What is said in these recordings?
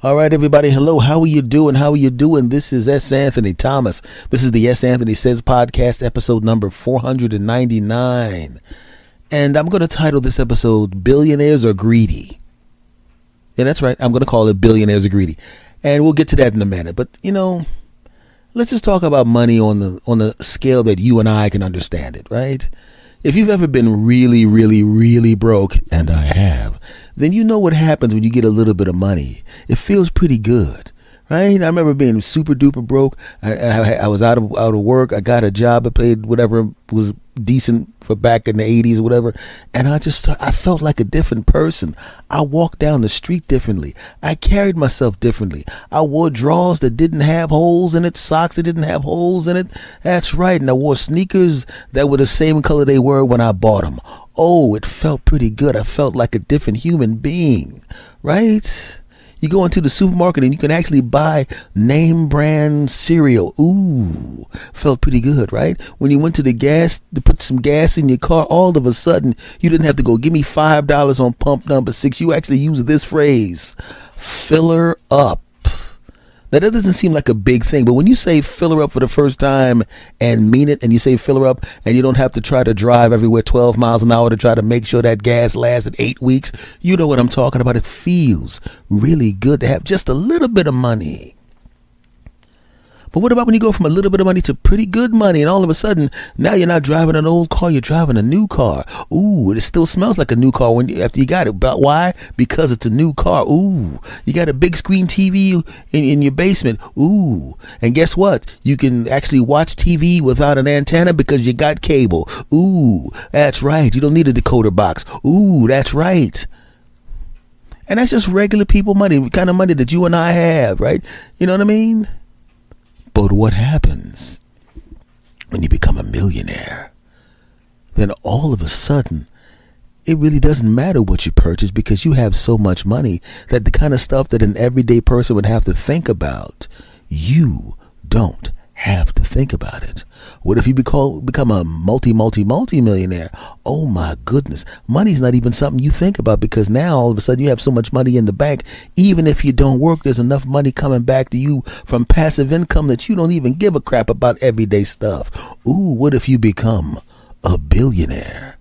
All right, everybody. Hello. How are you doing? How are you doing? This is S. Anthony Thomas. This is the S. Anthony Says podcast, episode number 499. And I'm going to title this episode, Billionaires Are Greedy. Yeah, that's right. I'm going to call it Billionaires Are Greedy. And we'll get to that in a minute. But, let's just talk about money on the scale that you and I can understand it, right? If you've ever been really, really, really broke, and I have, then you know what happens when you get a little bit of money. It feels pretty good, right? I remember being super duper broke. I was out of work. I got a job. I paid whatever was decent for back in the 80s or whatever. And I felt like a different person. I walked down the street differently. I carried myself differently. I wore drawers that didn't have holes in it, socks that didn't have holes in it. That's right. And I wore sneakers that were the same color they were when I bought them. Oh, it felt pretty good. I felt like a different human being, right? You go into the supermarket and you can actually buy name brand cereal. Ooh, felt pretty good, right? When you went to the gas to put some gas in your car, all of a sudden you didn't have to go give me $5 on pump number 6. You actually use this phrase, fill her up. Now, that doesn't seem like a big thing, but when you say fill her up for the first time and mean it, and you say fill her up, and you don't have to try to drive everywhere 12 miles an hour to try to make sure that gas lasted 8 weeks, you know what I'm talking about. It feels really good to have just a little bit of money. But what about when you go from a little bit of money to pretty good money, and all of a sudden, now you're not driving an old car, you're driving a new car. Ooh, it still smells like a new car after you got it. But why? Because it's a new car. Ooh, you got a big screen TV in your basement. Ooh, and guess what? You can actually watch TV without an antenna because you got cable. Ooh, that's right. You don't need a decoder box. Ooh, that's right. And that's just regular people money, the kind of money that you and I have, right? You know what I mean? But what happens when you become a millionaire? Then all of a sudden, it really doesn't matter what you purchase because you have so much money that the kind of stuff that an everyday person would have to think about, you don't have to think about it. What if you become a multi-millionaire? Oh my goodness. Money's not even something you think about because now all of a sudden you have so much money in the bank. Even if you don't work, there's enough money coming back to you from passive income that you don't even give a crap about everyday stuff. Ooh, what if you become a billionaire?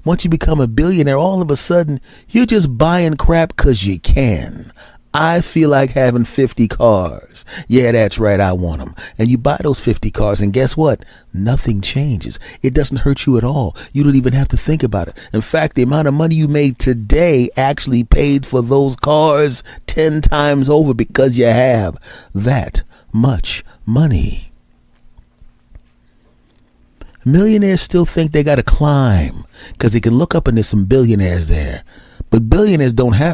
Once you become a billionaire, all of a sudden you're just buying crap because you can. I feel like having 50 cars. Yeah, that's right. I want them. And you buy those 50 cars and guess what? Nothing changes. It doesn't hurt you at all. You don't even have to think about it. In fact, the amount of money you made today actually paid for those cars 10 times over because you have that much money. Millionaires still think they got to climb because they can look up and there's some billionaires there. But billionaires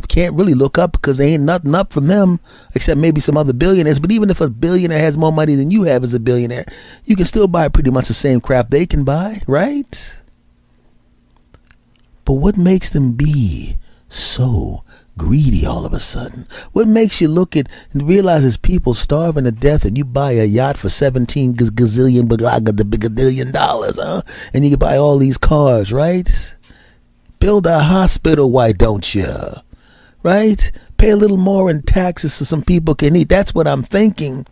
can't really look up because there ain't nothing up from them except maybe some other billionaires. But even if a billionaire has more money than you have as a billionaire, you can still buy pretty much the same crap they can buy, right? But what makes them be so greedy all of a sudden? What makes you look at and realize there's people starving to death and you buy a yacht for 17 gazillion $1 huh? And you can buy all these cars, right? Build a hospital, why don't you? Right? Pay a little more in taxes so some people can eat. That's what I'm thinking.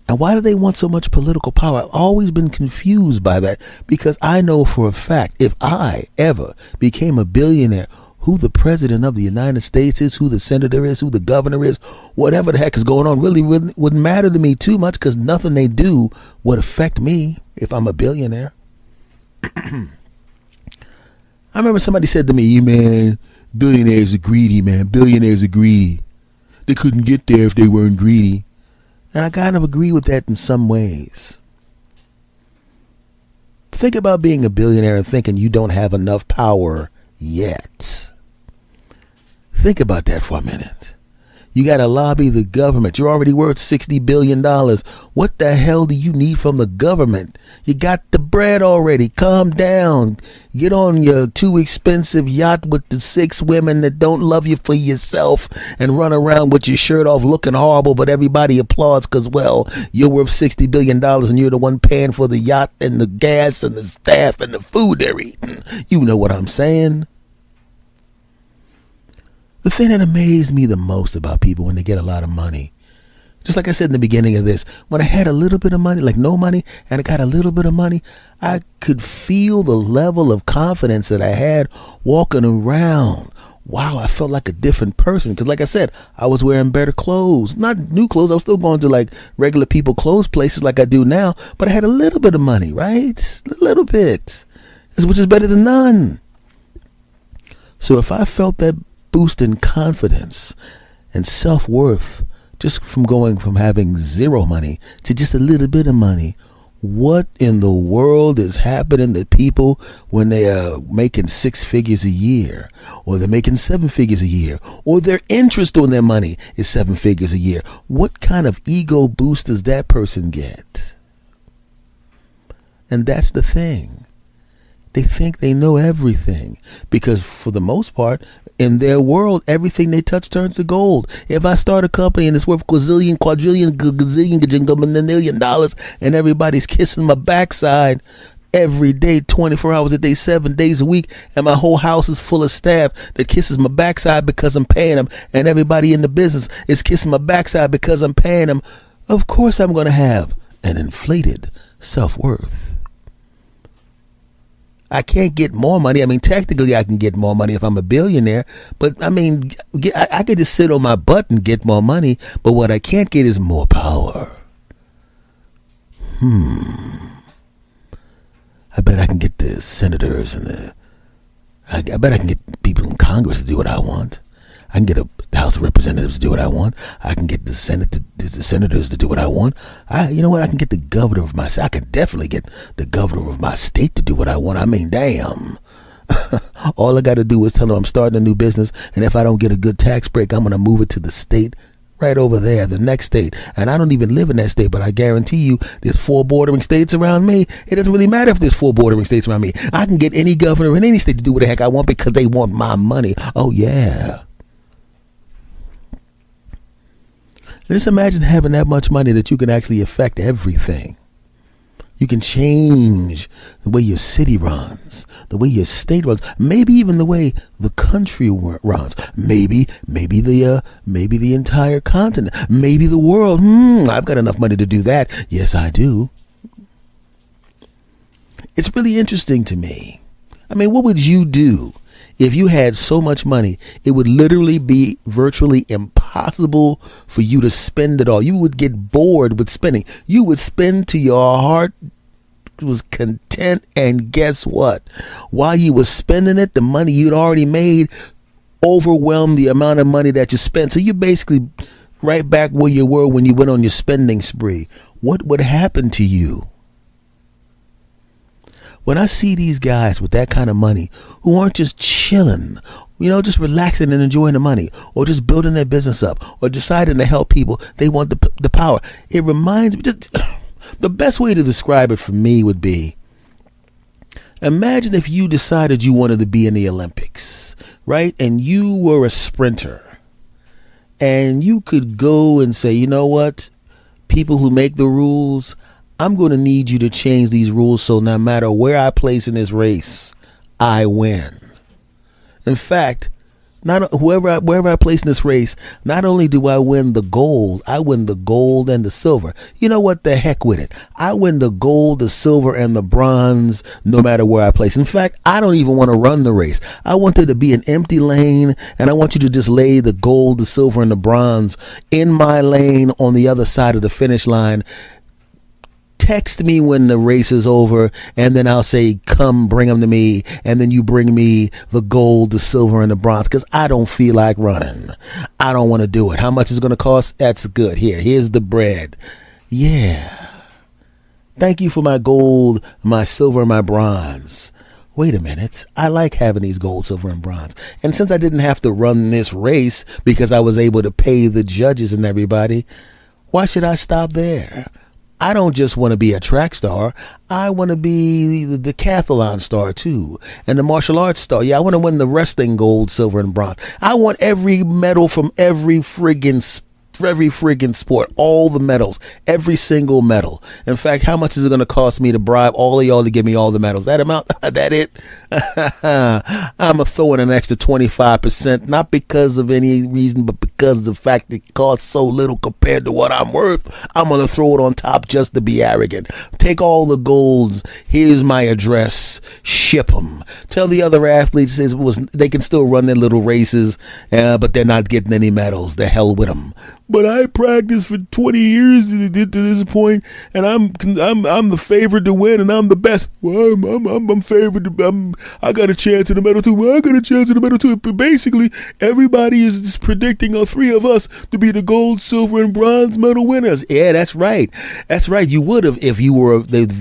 And why do they want so much political power? I've always been confused by that because I know for a fact if I ever became a billionaire, who the president of the United States is, who the senator is, who the governor is, whatever the heck is going on really wouldn't matter to me too much because nothing they do would affect me if I'm a billionaire. I remember somebody said to me, man, billionaires are greedy, man. Billionaires are greedy. They couldn't get there if they weren't greedy. And I kind of agree with that in some ways. Think about being a billionaire and thinking you don't have enough power yet. Think about that for a minute. You got to lobby the government. You're already worth $60 billion. What the hell do you need from the government? You got the bread already. Calm down. Get on your too expensive yacht with the 6 women that don't love you for yourself and run around with your shirt off looking horrible, but everybody applauds because, well, you're worth $60 billion and you're the one paying for the yacht and the gas and the staff and the food they're eating. You know what I'm saying? The thing that amazed me the most about people when they get a lot of money, just like I said in the beginning of this, when I had a little bit of money, like no money, and I got a little bit of money, I could feel the level of confidence that I had walking around. Wow, I felt like a different person. Because like I said, I was wearing better clothes. Not new clothes. I was still going to like regular people clothes places like I do now. But I had a little bit of money, right? A little bit. Which is better than none. So if I felt that boost in confidence and self-worth just from going from having zero money to just a little bit of money, what in the world is happening to people when they are making 6 figures a year, or they're making 7 figures a year, or their interest on their money is 7 figures a year? What kind of ego boost does that person get? And that's the thing. They think they know everything because for the most part, in their world, everything they touch turns to gold. If I start a company and it's worth quadrillion, gazillion, $1 million and everybody's kissing my backside every day, 24 hours a day, 7 days a week, and my whole house is full of staff that kisses my backside because I'm paying them, and everybody in the business is kissing my backside because I'm paying them, of course I'm going to have an inflated self-worth. I can't get more money. I mean, technically, I can get more money if I'm a billionaire. But, I mean, I could just sit on my butt and get more money. But what I can't get is more power. I bet I can get the senators and I bet I can get people in Congress to do what I want. I can get the House of Representatives to do what I want. I can get the senators to do what I want. You know what? I can get the governor of my state. I could definitely get the governor of my state to do what I want. I mean, damn. All I got to do is tell them I'm starting a new business, and if I don't get a good tax break, I'm going to move it to the state right over there, the next state. And I don't even live in that state, but I guarantee you there's 4 bordering states around me. It doesn't really matter if there's 4 bordering states around me. I can get any governor in any state to do what the heck I want because they want my money. Oh, yeah. Just imagine having that much money that you can actually affect everything. You can change the way your city runs, the way your state runs, maybe even the way the country runs, maybe the entire continent, maybe the world. I've got enough money to do that. Yes, I do. It's really interesting to me. I mean, what would you do if you had so much money? It would literally be virtually impossible for you to spend it all. You would get bored with spending. You would spend till your heart was content, and guess what? While you were spending it, the money you'd already made overwhelmed the amount of money that you spent. So you're basically right back where you were when you went on your spending spree. What would happen to you? When I see these guys with that kind of money who aren't just chilling, just relaxing and enjoying the money, or just building their business up, or deciding to help people, they want the power. It reminds me, the best way to describe it for me would be, imagine if you decided you wanted to be in the Olympics, right? And you were a sprinter, and you could go and say, you know what, people who make the rules, I'm going to need you to change these rules so no matter where I place in this race, I win. In fact, wherever I place in this race, not only do I win the gold, I win the gold and the silver. You know what? The heck with it. I win the gold, the silver, and the bronze no matter where I place. In fact, I don't even want to run the race. I want there to be an empty lane, and I want you to just lay the gold, the silver, and the bronze in my lane on the other side of the finish line. Text me when the race is over, and then I'll say, come bring them to me, and then you bring me the gold, the silver, and the bronze, because I don't feel like running. I don't want to do it. How much is it going to cost? That's good. Here's the bread. Yeah. Thank you for my gold, my silver, and my bronze. Wait a minute. I like having these gold, silver, and bronze. And since I didn't have to run this race because I was able to pay the judges and everybody, why should I stop there? I don't just want to be a track star. I want to be the decathlon star too, and the martial arts star. Yeah, I want to win the wrestling gold, silver, and bronze. I want every medal from every friggin' every freaking sport, all the medals, every single medal. In fact, how much is it going to cost me to bribe all of y'all to give me all the medals? That amount? That it? I'm going to throw in an extra 25%, not because of any reason, but because of the fact it costs so little compared to what I'm worth. I'm going to throw it on top just to be arrogant. Take all the golds. Here's my address. Ship them. Tell the other athletes they can still run their little races, but they're not getting any medals. The hell with them. But I practiced for 20 years to this point, and I'm the favorite to win, and I'm the best. Well, I'm favored. I got a chance at the medal too. Well, I got a chance at the medal too. But basically, everybody is just predicting all three of us to be the gold, silver, and bronze medal winners. Yeah, that's right. That's right. You would have if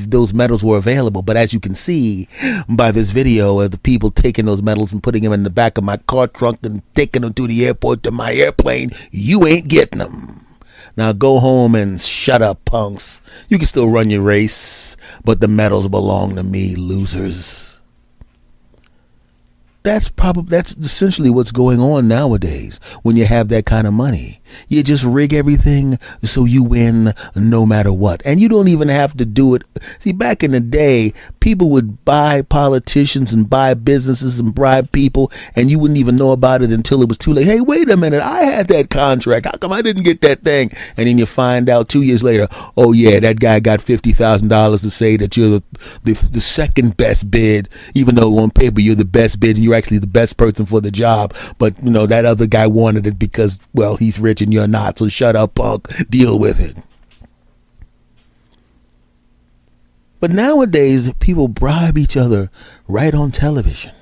those medals were available. But as you can see by this video of the people taking those medals and putting them in the back of my car trunk and taking them to the airport to my airplane, you ain't getting them. Now go home and shut up, punks. You can still run your race, but the medals belong to me, losers. That's essentially what's going on nowadays when you have that kind of money. You just rig everything so you win no matter what. And you don't even have to do it. See, back in the day, people would buy politicians and buy businesses and bribe people, and you wouldn't even know about it until it was too late. Hey, wait a minute, I had that contract. How come I didn't get that thing? And then you find out 2 years later, oh yeah, that guy got $50,000 to say that you're the second best bid, even though on paper you're the best bid and you're actually the best person for the job. But that other guy wanted it because, well, he's rich and you're not, so shut up, punk. Deal with it. But nowadays, people bribe each other right on television.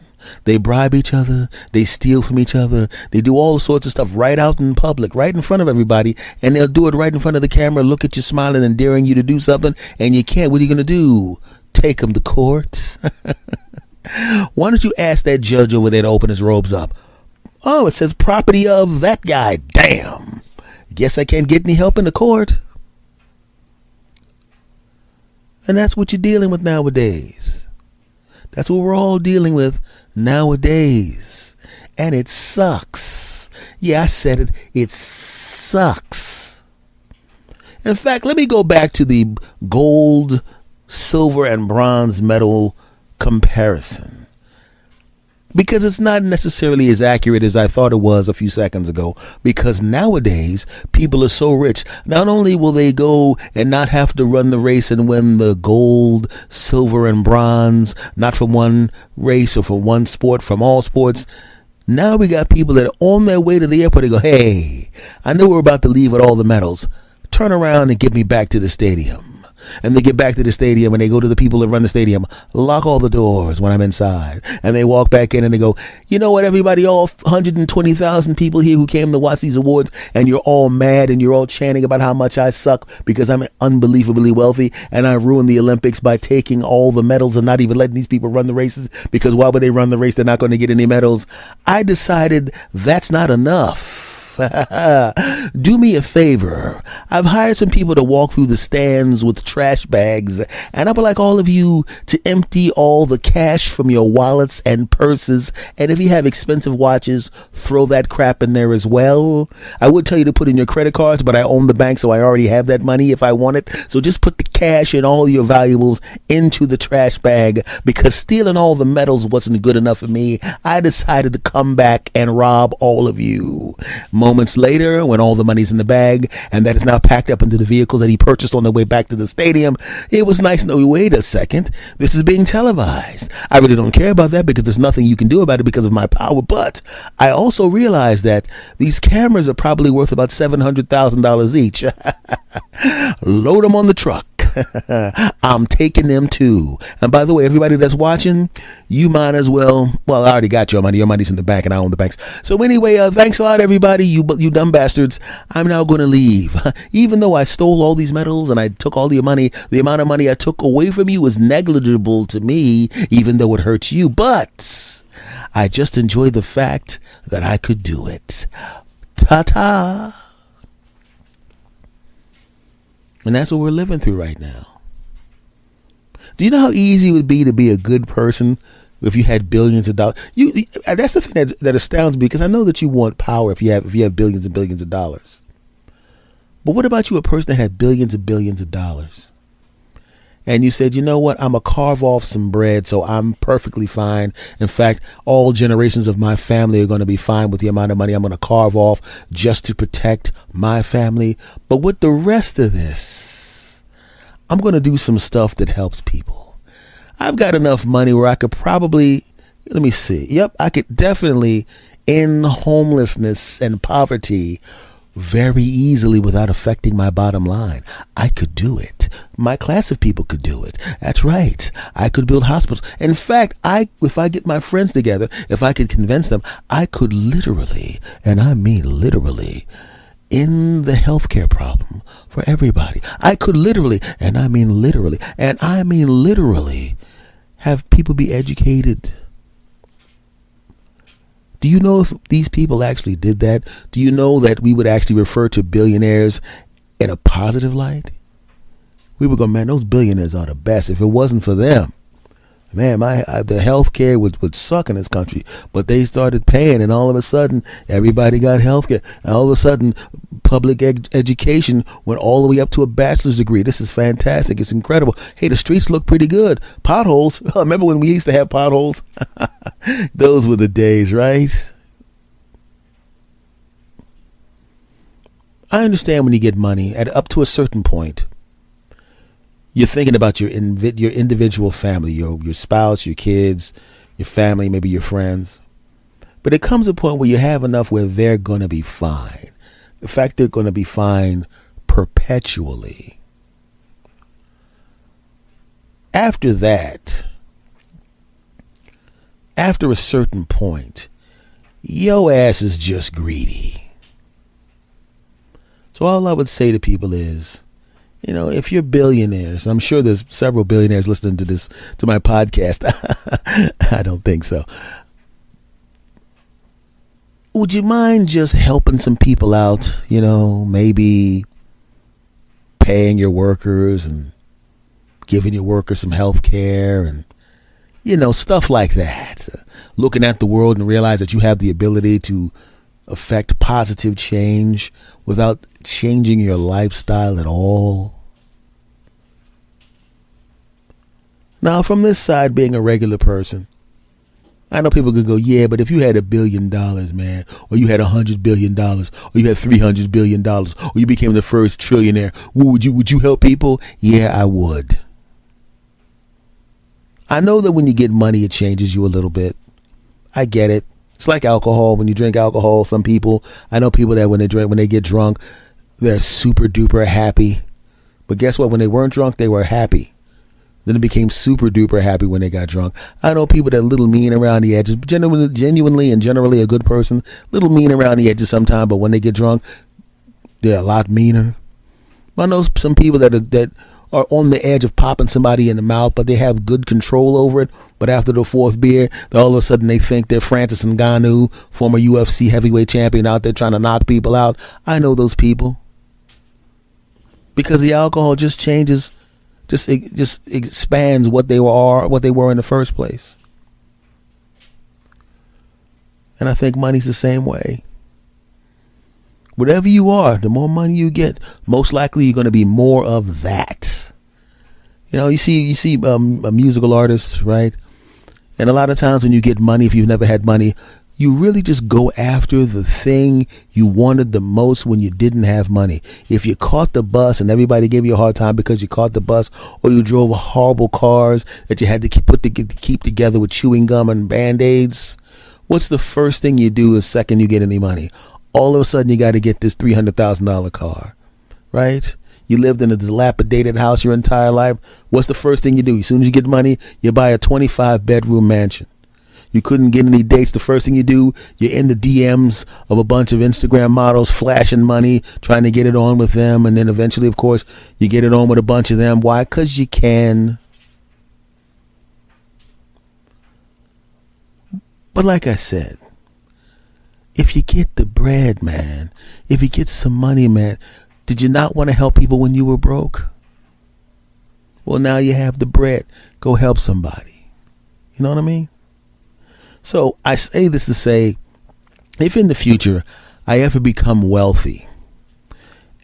They bribe each other, they steal from each other, they do all sorts of stuff right out in public, right in front of everybody, and they'll do it right in front of the camera, look at you smiling and daring you to do something, and you can't. What are you going to do? Take them to court? Why don't you ask that judge over there to open his robes up? Oh, it says property of that guy. Damn. Guess I can't get any help in the court. And that's what you're dealing with nowadays. That's what we're all dealing with nowadays. And it sucks. Yeah, I said it. It sucks. In fact, let me go back to the gold, silver, and bronze medal comparison, because it's not necessarily as accurate as I thought it was a few seconds ago. Because nowadays, people are so rich. Not only will they go and not have to run the race and win the gold, silver, and bronze, not from one race or from one sport, from all sports. Now we got people that are on their way to the airport. They go, hey, I know we're about to leave with all the medals. Turn around and get me back to the stadium. And they get back to the stadium and they go to the people that run the stadium, lock all the doors when I'm inside. And they walk back in and they go, you know what, everybody, all 120,000 people here who came to watch these awards, and you're all mad and you're all chanting about how much I suck because I'm unbelievably wealthy and I ruined the Olympics by taking all the medals and not even letting these people run the races, because why would they run the race? They're not going to get any medals. I decided that's not enough. Do me a favor. I've hired some people to walk through the stands with trash bags, and I would like all of you to empty all the cash from your wallets and purses, and if you have expensive watches, throw that crap in there as well. I would tell you to put in your credit cards, but I own the bank, so I already have that money if I want it. So just put the cash and all your valuables into the trash bag, because stealing all the medals wasn't good enough for me. I decided to come back and rob all of you. Moments later, when all the money's in the bag and that is now packed up into the vehicles that he purchased on the way back to the stadium, it was nice to know, wait a second, this is being televised. I really don't care about that because there's nothing you can do about it because of my power. But I also realized that these cameras are probably worth about $700,000 each. Load them on the truck. I'm taking them too. And by the way, everybody that's watching, you might as well, I already got your money. Your money's in the bank and I own the banks. So anyway, thanks a lot, everybody. You dumb bastards. I'm now going to leave. Even though I stole all these medals and I took all your money, the amount of money I took away from you was negligible to me, even though it hurts you. But I just enjoy the fact that I could do it. Ta-ta. And that's what we're living through right now. Do you know how easy it would be to be a good person if you had billions of dollars? That's the thing that astounds me, because I know that you want power if you have billions and billions of dollars. But what about you, a person that had billions and billions of dollars? And you said, you know what, I'm going to carve off some bread, so I'm perfectly fine. In fact, all generations of my family are going to be fine with the amount of money I'm going to carve off just to protect my family. But with the rest of this, I'm going to do some stuff that helps people. I've got enough money where I could probably, let me see. Yep, I could definitely end homelessness and poverty very easily without affecting my bottom line. I could do it. My class of people could do it. That's right. I could build hospitals. In fact, if I get my friends together, if I could convince them, I could literally, and I mean literally, end the healthcare problem for everybody. I could literally, and I mean literally, have people be educated. Do you know if these people actually did that? Do you know that we would actually refer to billionaires in a positive light? We would go, man, those billionaires are the best. If it wasn't for them, man, the healthcare would suck in this country. But they started paying, and all of a sudden, everybody got healthcare. And all of a sudden, public education went all the way up to a bachelor's degree. This is fantastic. It's incredible. Hey, the streets look pretty good. Potholes. Remember when we used to have potholes? Those were the days, right? I understand when you get money at up to a certain point, you're thinking about your individual family, your spouse, your kids, your family, maybe your friends. But it comes a point where you have enough where they're going to be fine. In fact, they're going to be fine perpetually. After that, after a certain point, your ass is just greedy. So all I would say to people is, if you're billionaires, I'm sure there's several billionaires listening to my podcast. I don't think so. Would you mind just helping some people out? Maybe paying your workers and giving your workers some health care and, stuff like that. Looking at the world and realize that you have the ability to affect positive change without changing your lifestyle at all. Now, from this side, being a regular person, I know people could go, yeah, but if you had $1 billion, man, or you had $100 billion, or you had $300 billion, or you became the first trillionaire, would you help people? Yeah, I would. I know that when you get money, it changes you a little bit. I get it. It's like alcohol. When you drink alcohol, some people, I know people that when they get drunk, they're super duper happy. But guess what? When they weren't drunk, they were happy. Then it became super duper happy when they got drunk. I know people that are a little mean around the edges, genuinely and generally a good person, a little mean around the edges sometimes, but when they get drunk, they're a lot meaner. I know some people that are on the edge of popping somebody in the mouth, but they have good control over it. But after the fourth beer, all of a sudden they think they're Francis Ngannou, former UFC heavyweight champion out there trying to knock people out. I know those people. Because the alcohol just changes, just expands what they were in the first place. And I think money's the same way. Whatever you are, the more money you get, most likely you're going to be more of that. You see a musical artist, right? And a lot of times when you get money, if you've never had money, you really just go after the thing you wanted the most when you didn't have money. If you caught the bus and everybody gave you a hard time because you caught the bus, or you drove horrible cars that you had to keep together with chewing gum and Band-Aids, what's the first thing you do the second you get any money? All of a sudden you got to get this $300,000 car, right? You lived in a dilapidated house your entire life. What's the first thing you do? As soon as you get money, you buy a 25-bedroom mansion. You couldn't get any dates. The first thing you do, you're in the DMs of a bunch of Instagram models flashing money, trying to get it on with them. And then eventually, of course, you get it on with a bunch of them. Why? Because you can. But like I said, if you get the bread, man, if you get some money, man, did you not want to help people when you were broke? Well, now you have the bread. Go help somebody. You know what I mean? So I say this to say, if in the future I ever become wealthy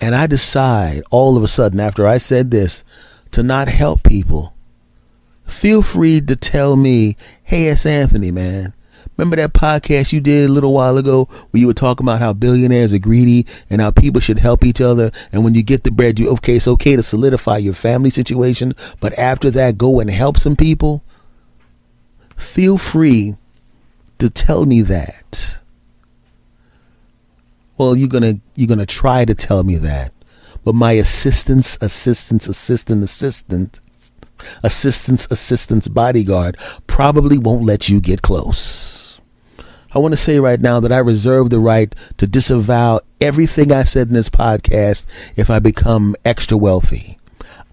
and I decide all of a sudden after I said this to not help people, feel free to tell me, hey, it's Anthony, man. Remember that podcast you did a little while ago where you were talking about how billionaires are greedy and how people should help each other? And when you get the bread, it's okay to solidify your family situation, but after that, go and help some people. Feel free to tell me that. Well, you're gonna try to tell me that, but my assistant's bodyguard probably won't let you get close. I want to say right now that I reserve the right to disavow everything I said in this podcast if I become extra wealthy.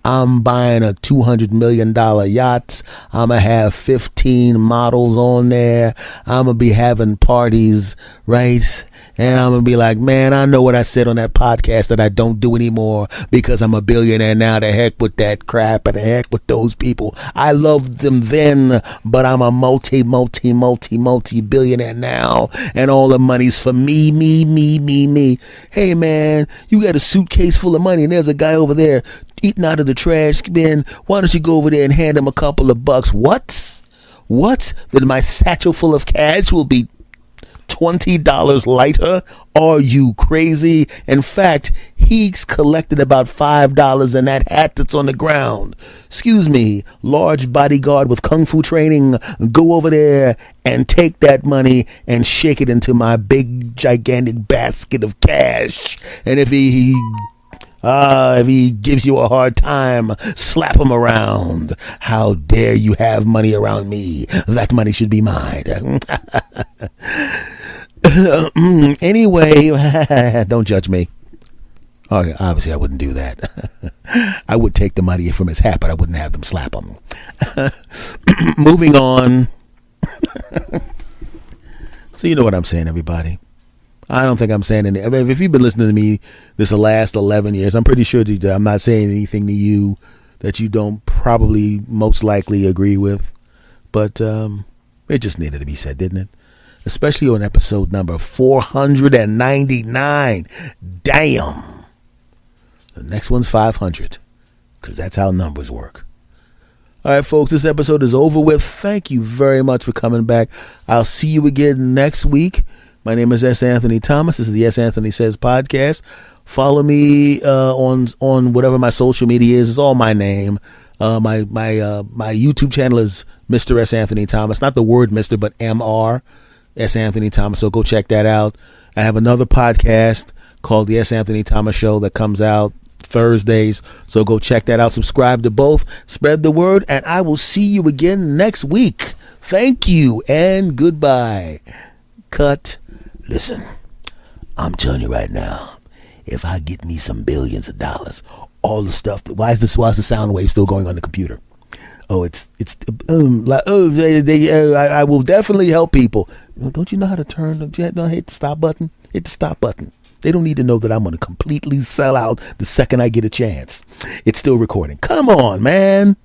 I'm buying a $200 million yacht. I'm going to have 15 models on there. I'm going to be having parties, right? And I'm going to be like, man, I know what I said on that podcast that I don't do anymore because I'm a billionaire now. The heck with that crap and the heck with those people. I loved them then, but I'm a multi billionaire now. And all the money's for me. Hey, man, you got a suitcase full of money and there's a guy over there eating out of the trash bin. Why don't you go over there and hand him a couple of bucks? What? Then my satchel full of cash will be $20 lighter? Are you crazy? In fact, he's collected about $5 in that hat that's on the ground. Excuse me, large bodyguard with kung fu training, go over there and take that money and shake it into my big gigantic basket of cash. And if he gives you a hard time, slap him around. How dare you have money around me? That money should be mine. Anyway, don't judge me. Oh, yeah, obviously I wouldn't do that. I would take the money from his hat, but I wouldn't have them slap him. Moving on. So you know what I'm saying, everybody. I don't think I'm saying anything. I mean, if you've been listening to me this the last 11 years, I'm pretty sure that I'm not saying anything to you that you don't probably most likely agree with. But it just needed to be said, didn't it? Especially on episode number 499. Damn. The next one's 500. Because that's how numbers work. All right, folks, this episode is over with. Thank you very much for coming back. I'll see you again next week. My name is S. Anthony Thomas. This is the S. Anthony Says podcast. Follow me on whatever my social media is. It's all my name. My YouTube channel is Mr. S. Anthony Thomas. Not the word Mr., but Mr. S. Anthony Thomas. So go check that out. I have another podcast called the S. Anthony Thomas Show that comes out Thursdays. So go check that out. Subscribe to both. Spread the word. And I will see you again next week. Thank you and goodbye. Cut. Listen, I'm telling you right now, if I get me some billions of dollars, all the stuff why is the sound wave still going on the computer? Oh, I will definitely help people. Don't you know how to hit the stop button? Hit the stop button. They don't need to know that I'm going to completely sell out the second I get a chance. It's still recording. Come on, man.